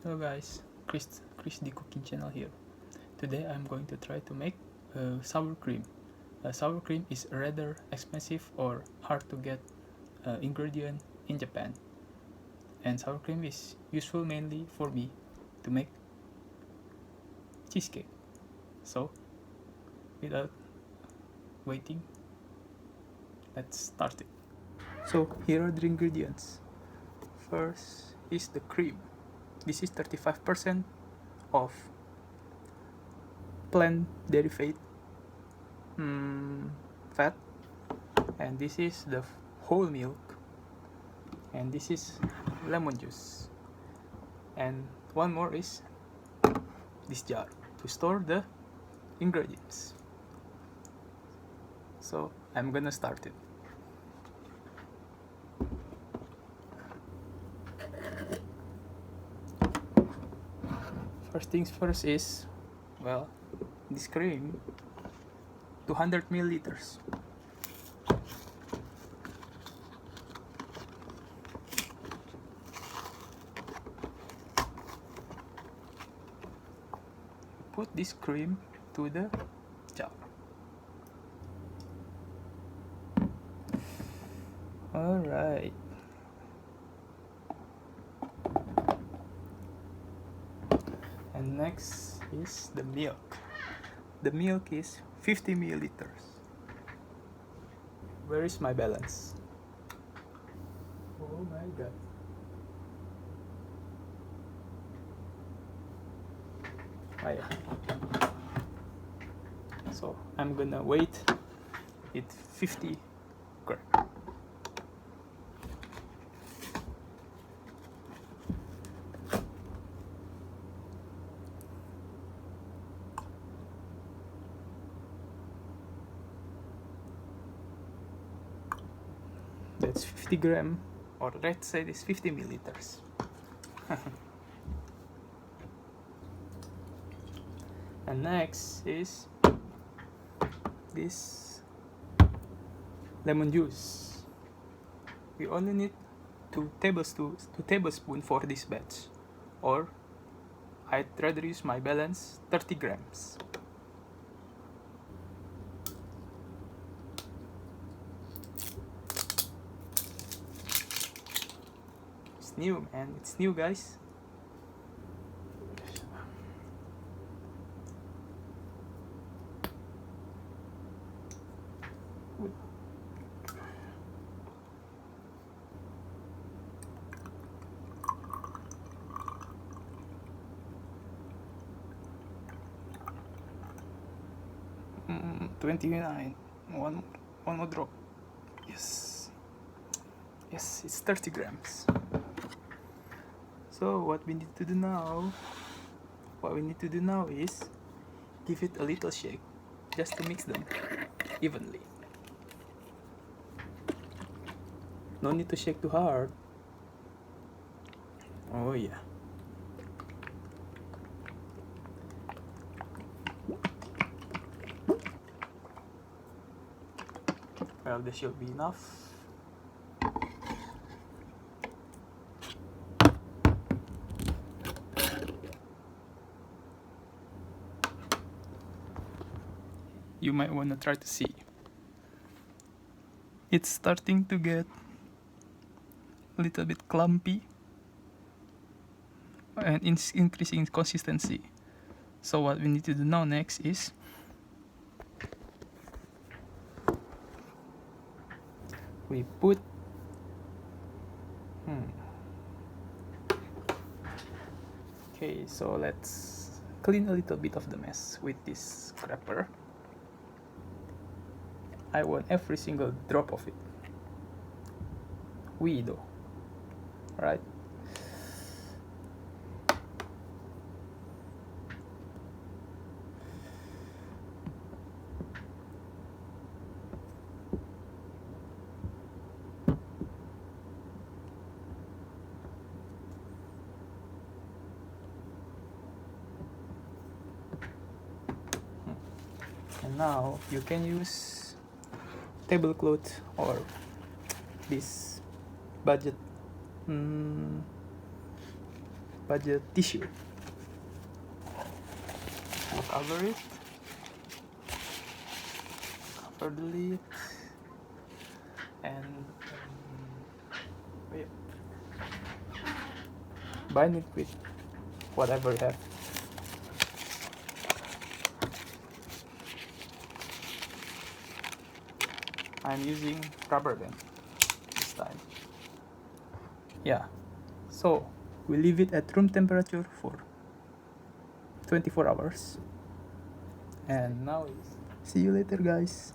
Hello guys, Chris the cooking channel here. Today I'm going to try to make sour cream. Sour cream is a rather expensive or hard to get ingredient in Japan, and sour cream is useful mainly for me to make cheesecake. So without waiting, let's start it. So here are the ingredients. First is the cream. This is 35% of plant derivative fat, and this is the whole milk, and this is lemon juice, and one more is this jar to store the ingredients. So I'm gonna start it. First things first is, well, this cream, 200 milliliters. Put this cream to the jar. Alright. And next is the milk. The milk is 50 milliliters. Where is my balance? Oh my god. Oh yeah. So I'm gonna weight it 50 gram. That's 50 gram, or let's say this 50 milliliters. And next is this lemon juice. We only need 2 tablespoons for this batch, or I'd rather use my balance 30 grams. It's new, man. It's new, guys. Mm, 29. One more drop. Yes. Yes, it's 30 grams. So what we need to do now? What we need to do now is give it a little shake, just to mix them evenly. No need to shake too hard. Oh yeah. Well, this should be enough. You might want to try to see. It's starting to get a little bit clumpy and increasing in consistency. So what we need to do now next is we put okay, so let's clean a little bit of the mess with this scraper. I want every single drop of it. We do. Right? And now you can use tablecloth or this budget budget tissue. Cover it, cover the lid, and wait, bind it with whatever you have. I'm using rubber band this time. Yeah, so we leave it at room temperature for 24 hours. And now see you later, guys.